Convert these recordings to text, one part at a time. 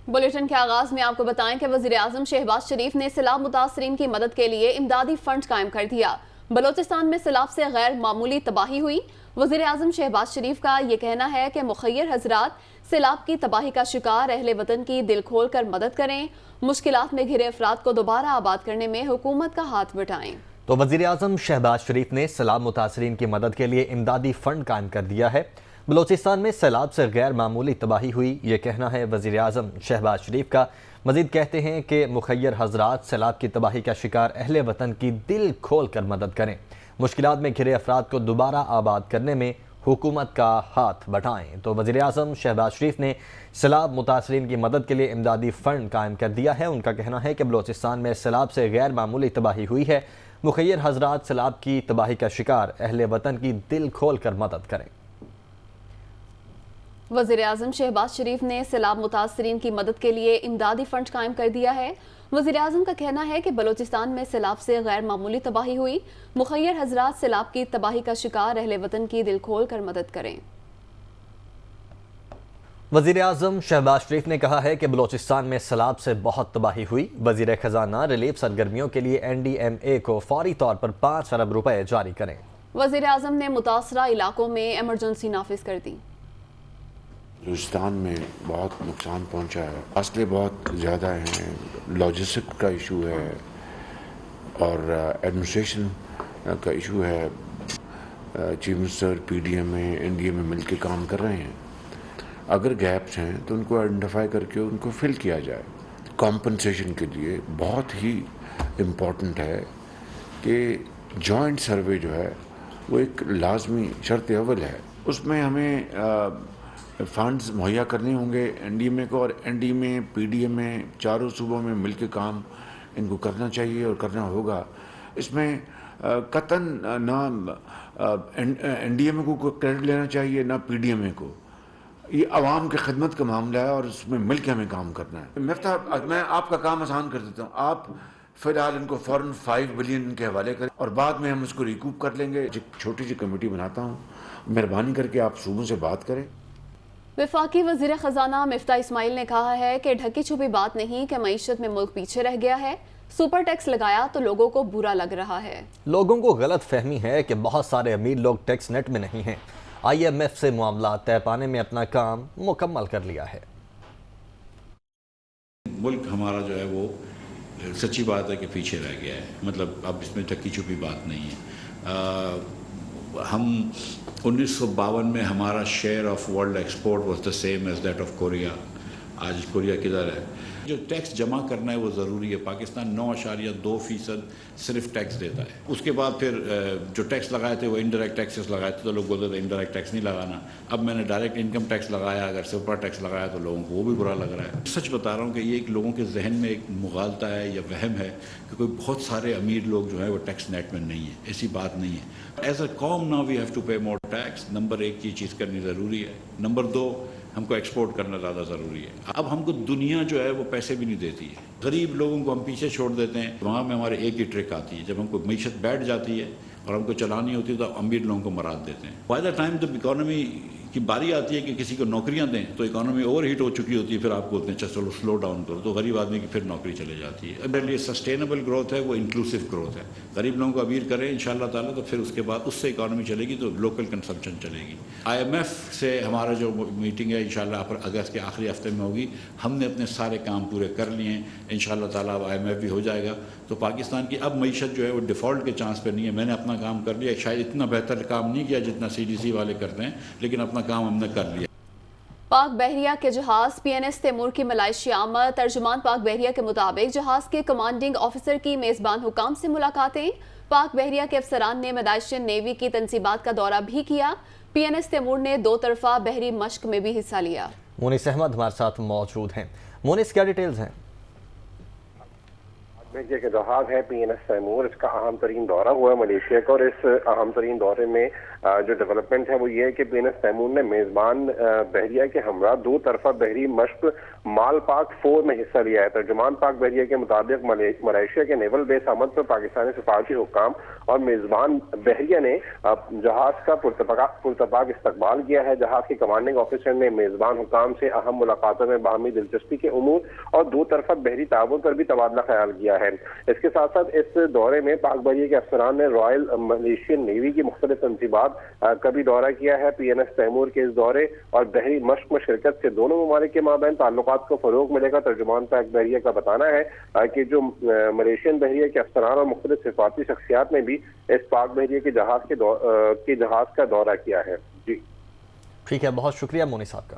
Bulletin کے آغاز میں آپ کو بتائیں کہ وزیراعظم شہباز شریف نے سیلاب متاثرین کی مدد کے لیے امدادی فنڈ قائم کر دیا۔ بلوچستان میں سیلاب سے غیر معمولی تباہی ہوئی۔ وزیراعظم شہباز شریف کا یہ کہنا ہے کہ مخیر حضرات سیلاب کی تباہی کا شکار اہل وطن کی دل کھول کر مدد کریں، مشکلات میں گھرے افراد کو دوبارہ آباد کرنے میں حکومت کا ہاتھ بٹائیں۔ تو وزیراعظم شہباز شریف نے سیلاب متاثرین کی مدد کے لیے امدادی فنڈ قائم کر دیا ہے۔ بلوچستان میں سیلاب سے غیر معمولی تباہی ہوئی، یہ کہنا ہے وزیراعظم شہباز شریف کا۔ مزید کہتے ہیں کہ مخیر حضرات سیلاب کی تباہی کا شکار اہل وطن کی دل کھول کر مدد کریں، مشکلات میں گھرے افراد کو دوبارہ آباد کرنے میں حکومت کا ہاتھ بٹائیں۔ تو وزیراعظم شہباز شریف نے سیلاب متاثرین کی مدد کے لیے امدادی فنڈ قائم کر دیا ہے۔ ان کا کہنا ہے کہ بلوچستان میں سیلاب سے غیر معمولی تباہی ہوئی ہے، مخیر حضرات سیلاب کی تباہی کا شکار اہل وطن کی دل کھول کر مدد کریں۔ وزیراعظم شہباز شریف نے سیلاب متاثرین کی مدد کے لیے امدادی فنڈ قائم کر دیا ہے۔ وزیراعظم کا کہنا ہے کہ بلوچستان میں سیلاب سے غیر معمولی تباہی ہوئی، مخیر حضرات سیلاب کی تباہی کا شکار اہل وطن کی دل کھول کر مدد کریں۔ وزیراعظم شہباز شریف نے کہا ہے کہ بلوچستان میں سیلاب سے بہت تباہی ہوئی۔ وزیر خزانہ ریلیف سرگرمیوں کے لیے NDMA کو فوری طور پر 5 ارب روپے جاری کریں۔ وزیراعظم نے متاثرہ علاقوں میں ایمرجنسی نافذ کر دی۔ بلوچستان میں بہت نقصان پہنچا ہے، فاصلے بہت زیادہ ہیں، لاجسٹک کا ایشو ہے اور ایڈمنسٹریشن کا ایشو ہے۔ چیف منسٹر PDMA NDMA مل کے کام کر رہے ہیں۔ اگر گیپس ہیں تو ان کو آئیڈینٹیفائی کر کے ان کو فل کیا جائے۔ کمپنسیشن کے لیے بہت ہی امپورٹنٹ ہے کہ جوائنٹ سروے جو ہے وہ ایک لازمی شرط اول ہے۔ اس میں ہمیں فنڈز مہیا کرنے ہوں گے NDMA کو، اور NDMA PDMA چاروں صوبوں میں مل کے کام ان کو کرنا چاہیے اور کرنا ہوگا۔ اس میں قطعاً نہ NDMA کو کریڈٹ لینا چاہیے نہ PDMA کو۔ یہ عوام کی خدمت کا معاملہ ہے اور اس میں مل کے ہمیں کام کرنا ہے۔ مفتاح، میں آپ کا کام آسان کر دیتا ہوں، آپ فی الحال ان کو فوراً 5 بلین کے حوالے کریں اور بعد میں ہم اس کو ریکوپ کر لیں گے۔ ایک چھوٹی سی کمیٹی بناتا ہوں، مہربانی کر کے آپ صوبوں سے بات کریں۔ وفاقی وزیر خزانہ مفتاح اسماعیل نے کہا ہے کہ ڈھکی چھپی بات نہیں کہ معیشت میں ملک پیچھے رہ گیا ہے، سپر ٹیکس لگایا تو لوگوں کو برا لگ رہا ہے۔ لوگوں کو غلط فہمی ہے کہ بہت سارے امیر لوگ ٹیکس نیٹ میں نہیں ہیں۔ IMF سے معاملات طے پانے میں اپنا کام مکمل کر لیا ہے۔ ملک ہمارا جو ہے وہ سچی بات ہے کہ پیچھے رہ گیا ہے، مطلب اب اس میں ڈھکی چھپی بات نہیں ہے۔ ہم 1952 میں ہمارا share of world export was the same as that of Korea. آج کوریا کدھر ہے؟ جو ٹیکس جمع کرنا ہے وہ ضروری ہے۔ پاکستان 9.2% صرف ٹیکس دیتا ہے۔ اس کے بعد پھر جو ٹیکس لگائے تھے وہ انڈائریکٹ ٹیکسز لگائے تھے تو لوگ بولتے تھے انڈائریکٹ ٹیکس نہیں لگانا۔ اب میں نے ڈائریکٹ انکم ٹیکس لگایا، اگر سپر ٹیکس لگایا تو لوگوں کو وہ بھی برا لگ رہا ہے۔ سچ بتا رہا ہوں کہ یہ ایک لوگوں کے ذہن میں ایک مغالطہ ہے یا وہم ہے کہ کوئی بہت سارے امیر لوگ جو ہیں وہ ٹیکس نیٹ میں نہیں ہیں۔ ایسی بات نہیں ہے۔ ایز اے قوم now we have to pay more tax. Number 1 یہ چیز کرنی ضروری ہے۔ نمبر 2 ہم کو ایکسپورٹ کرنا زیادہ ضروری ہے۔ اب ہم کو دنیا جو ہے وہ پیسے بھی نہیں دیتی ہے، غریب لوگوں کو ہم پیچھے چھوڑ دیتے ہیں۔ وہاں میں ہمارے ایک ہی ٹرک آتی ہے، جب ہم کو معیشت بیٹھ جاتی ہے اور ہم کو چلانی ہوتی ہے تو امیر لوگوں کو مراد دیتے ہیں۔ بائی دا ٹائم جب اکانومی کی باری آتی ہے کہ کسی کو نوکریاں دیں تو اکانومی اوور ہیٹ ہو چکی ہوتی ہے، پھر آپ بولتے ہیں اچھا چلو سلو ڈاؤن کرو، تو غریب آدمی کی پھر نوکری چلے جاتی ہے۔ میرے لیے سسٹینیبل گروتھ ہے وہ انکلوسیو گروتھ ہے۔ غریب لوگوں کو امیر کریں انشاءاللہ تعالیٰ تو پھر اس کے بعد اس سے اکانومی چلے گی تو لوکل کنزمپشن چلے گی۔ IMF سے ہمارا جو میٹنگ ہے انشاءاللہ اگست کے آخری ہفتے میں ہوگی۔ ہم نے اپنے سارے کام پورے کر لیے ہیں، انشاءاللہ تعالیٰ IMF بھی ہو جائے گا تو پاکستان کی اب معیشت جو ہے وہ ڈیفالٹ کے چانس پہ نہیں ہے۔ میں نے اپنا کام کر لیا، شاید اتنا بہتر کام نہیں کیا جتنا CDC والے کرتے ہیں، لیکن اپنا کام ہم نے کر لیا۔ پاک بحریہ کے جہاز PNS تیمور کی ملائیشیا آمد۔ ترجمان پاک بحریہ کے مطابق جہاز کے کمانڈنگ آفیسر کی میزبان حکام سے ملاقاتیں۔ پاک بحریہ کے افسران نے ملائیشین نیوی کی تنصیبات کا دورہ بھی کیا۔ PNS تیمور نے 2 طرفہ بحری مشق میں بھی حصہ لیا۔ مونس احمد ہمارے ساتھ موجود ہیں۔ مونس، کیا ڈیٹیلز ہیں؟ بحریہ کا جہاز ہے PNS تیمور، اس کا اہم ترین دورہ ہوا ہے ملیشیا کا، اور اس اہم ترین دورے میں جو ڈیولپمنٹ ہے وہ یہ ہے کہ PNS تیمور نے میزبان بحریہ کے ہمراہ 2 طرفہ بحری مشق مال پاک 4 میں حصہ لیا ہے۔ ترجمان پاک بحریہ کے مطابق ملیشیا کے نیول بیس احمد پر پاکستانی سفارتی حکام اور میزبان بحریہ نے جہاز کا پرتپاک استقبال کیا ہے۔ جہاز کے کمانڈنگ آفیسر نے میزبان حکام سے اہم ملاقاتوں میں باہمی دلچسپی کے امور اور 2 طرفہ بحری تعاون پر بھی تبادلہ خیال کیا ہے۔ اس کے ساتھ ساتھ اس دورے میں پاک بحریہ کے افسران نے رائل ملیشین نیوی کی مختلف تنصیبات کا بھی دورہ کیا ہے۔ PNS تیمور کے اس دورے اور بحری مشق میں شرکت سے دونوں ممالک کے مابین تعلقات کو فروغ ملے گا۔ ترجمان پاک بحریہ کا بتانا ہے کہ جو ملیشین بحریہ کے افسران اور مختلف سفارتی شخصیات نے بھی اس پاک بحریہ کے جہاز کا دورہ کیا ہے۔ جی ٹھیک ہے، بہت شکریہ مونی صاحب کا۔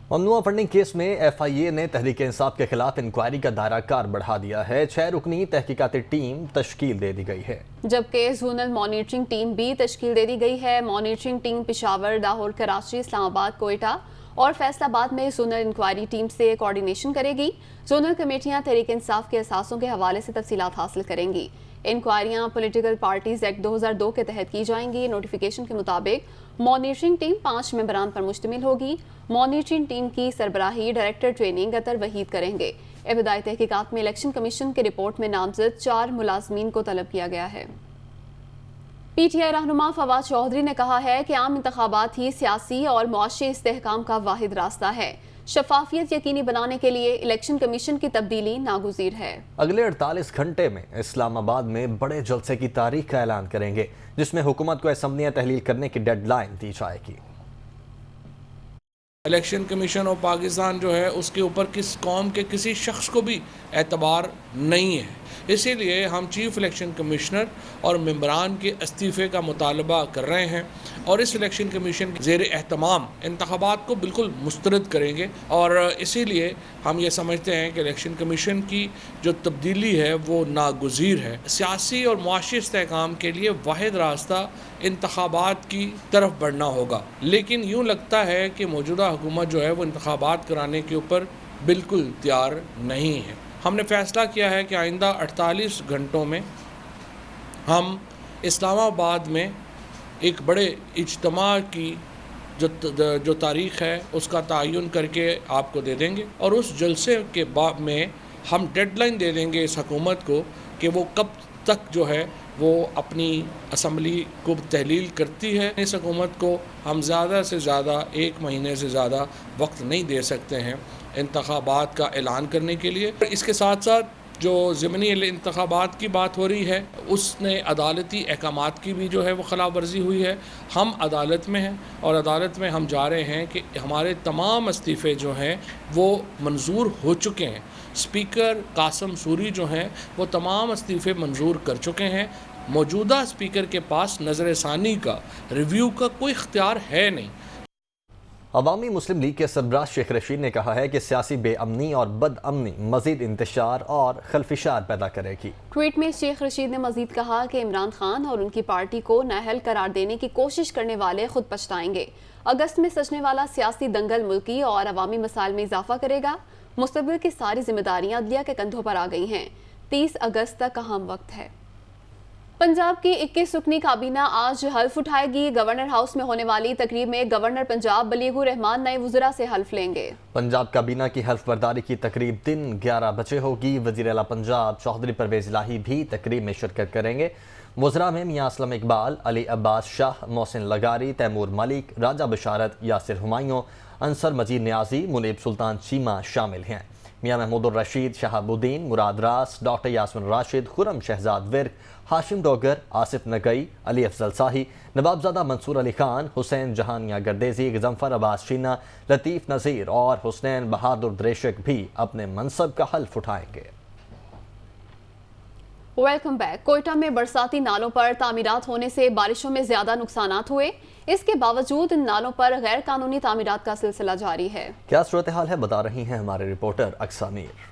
ممنوعہ فنڈنگ کیس میں FIA نے تحریک انصاف کے خلاف انکوائری کا دائرہ کار بڑھا دیا ہے۔ 6 رکنی تحقیقاتی ٹیم تشکیل دے دی گئی ہے، جبکہ زونل مانیٹرنگ ٹیم بھی تشکیل دے دی گئی ہے۔ مانیٹرنگ ٹیم پشاور، لاہور، کراچی، اسلام آباد، کوئٹہ اور فیصل آباد میں زونل انکوائری ٹیم سے کوارڈینیشن کرے گی۔ زونل کمیٹیاں تحریک انصاف کے اثاثوں کے حوالے سے تفصیلات حاصل کریں گی۔ انکوائریاں پولیٹیکل پارٹیز ایکٹ 2002 کے تحت کی جائیں گی۔ نوٹیفیکیشن کے مطابق مانیٹرنگ ٹیم 5 ممبران پر مشتمل ہوگی۔ مانیٹرنگ ٹیم کی سربراہی ڈائریکٹر ٹریننگ اطہر وحید کریں گے۔ ابتدائی تحقیقات میں الیکشن کمیشن کی رپورٹ میں نامزد 4 ملازمین کو طلب کیا گیا ہے۔ PTI رہنما فواد چودھری نے کہا ہے کہ عام انتخابات ہی سیاسی اور معاشی استحکام کا واحد راستہ ہے۔ شفافیت یقینی بنانے کے لیے الیکشن کمیشن کی تبدیلی ناگزیر ہے۔ اگلے 48 گھنٹے میں اسلام آباد میں بڑے جلسے کی تاریخ کا اعلان کریں گے، جس میں حکومت کو اسمبلیاں تحلیل کرنے کی ڈیڈ لائن دی جائے گی۔ الیکشن کمیشن اور پاکستان جو ہے اس کے اوپر کس قوم کے کسی شخص کو بھی اعتبار نہیں ہے، اسی لیے ہم چیف الیکشن کمشنر اور ممبران کے استعفے کا مطالبہ کر رہے ہیں، اور اس الیکشن کمیشن کے زیر اہتمام انتخابات کو بالکل مسترد کریں گے، اور اسی لیے ہم یہ سمجھتے ہیں کہ الیکشن کمیشن کی جو تبدیلی ہے وہ ناگزیر ہے۔ سیاسی اور معاشی استحکام کے لیے واحد راستہ انتخابات کی طرف بڑھنا ہوگا، لیکن یوں لگتا ہے کہ موجودہ حکومت جو ہے وہ انتخابات کرانے کے اوپر بالکل تیار نہیں ہے۔ ہم نے فیصلہ کیا ہے کہ آئندہ 48 گھنٹوں میں ہم اسلام آباد میں ایک بڑے اجتماع کی جو تاریخ ہے اس کا تعین کر کے آپ کو دے دیں گے، اور اس جلسے کے بعد میں ہم ڈیڈ لائن دے دیں گے اس حکومت کو کہ وہ کب تک جو ہے وہ اپنی اسمبلی کو تحلیل کرتی ہے۔ اس حکومت کو ہم زیادہ سے زیادہ 1 مہینے سے زیادہ وقت نہیں دے سکتے ہیں انتخابات کا اعلان کرنے کے لیے۔ اس کے ساتھ ساتھ جو ضمنی انتخابات کی بات ہو رہی ہے اس نے عدالتی احکامات کی بھی جو ہے وہ خلاف ورزی ہوئی ہے۔ ہم عدالت میں ہیں اور عدالت میں ہم جا رہے ہیں کہ ہمارے تمام استعفے جو ہیں وہ منظور ہو چکے ہیں۔ اسپیکر قاسم سوری جو ہیں وہ تمام استعفے منظور کر چکے ہیں۔ موجودہ اسپیکر کے پاس نظر ثانی کا ریویو کا کوئی اختیار ہے نہیں۔ عوامی مسلم لیگ کے سربراہ شیخ رشید نے کہا ہے کہ سیاسی بے امنی اور بد امنی مزید انتشار اور خلفشار پیدا کرے گی۔ ٹویٹ میں شیخ رشید نے مزید کہا کہ عمران خان اور ان کی پارٹی کو نااہل قرار دینے کی کوشش کرنے والے خود پچھتائیں گے۔ اگست میں سجنے والا سیاسی دنگل ملکی اور عوامی مسائل میں اضافہ کرے گا۔ مستقبل کی ساری ذمہ داریاں عدلیہ کے کندھوں پر آ گئی ہیں۔ 30 اگست تک اہم وقت ہے۔ پنجاب کی 21 رکنی کابینہ آج حلف اٹھائے گی۔ گورنر ہاؤس میں ہونے والی تقریب میں گورنر پنجاب بلیغ الرحمان نئے وزراء سے حلف لیں گے۔ پنجاب کابینہ کی حلف برداری کی تقریب دن 11 بجے ہوگی۔ وزیر اعلیٰ پنجاب چودھری پرویز الہی بھی تقریب میں شرکت کریں گے۔ وزراء میں میاں اسلم اقبال، علی عباس شاہ، محسن لغاری، تیمور ملک، راجہ بشارت، یاسر ہمایوں، انصر مجید نیازی، منیب سلطان چیمہ شامل ہیں۔ میاں محمود الرشید، شہاب الدین، مراد راس، ڈاکٹر یاسمین راشد، خرم شہزاد ورک، ہاشم ڈوگر، آصف نگئی، علی افضل شاہی، نوابزادہ منصور علی خان، حسین جہانیہ گردیزی، غضنفر عباس شینہ، لطیف نذیر اور حسنین بہادر دریشک بھی اپنے منصب کا حلف اٹھائیں گے۔ Welcome back. کوئٹہ میں برساتی نالوں پر تعمیرات ہونے سے بارشوں میں زیادہ نقصانات ہوئے، اس کے باوجود ان نالوں پر غیر قانونی تعمیرات کا سلسلہ جاری ہے۔ کیا صورتحال ہے بتا رہی ہیں ہمارے رپورٹر اقصی میر۔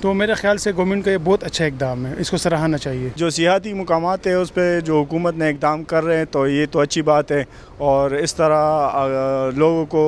تو میرے خیال سے گورنمنٹ کا یہ بہت اچھا اقدام ہے، اس کو سراہنا چاہیے۔ جو سیاحتی مقامات ہیں اس پہ جو حکومت نے اقدام کر رہے ہیں تو یہ تو اچھی بات ہے، اور اس طرح لوگوں کو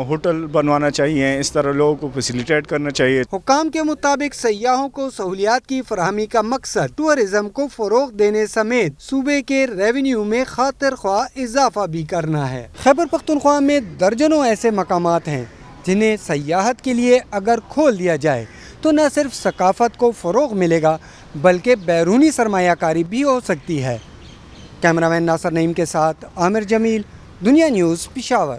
ہوٹل بنوانا چاہیے، اس طرح لوگوں کو فیسیلیٹیٹ کرنا چاہیے۔ حکام کے مطابق سیاحوں کو سہولیات کی فراہمی کا مقصد ٹورزم کو فروغ دینے سمیت صوبے کے ریونیو میں خاطر خواہ اضافہ بھی کرنا ہے۔ خیبر پختونخوا میں درجنوں ایسے مقامات ہیں جنہیں سیاحت کے لیے اگر کھول دیا جائے تو نہ صرف ثقافت کو فروغ ملے گا بلکہ بیرونی سرمایہ کاری بھی ہو سکتی ہے۔ کیمرہ مین ناصر نعیم کے ساتھ عامر جمیل، دنیا نیوز، پشاور۔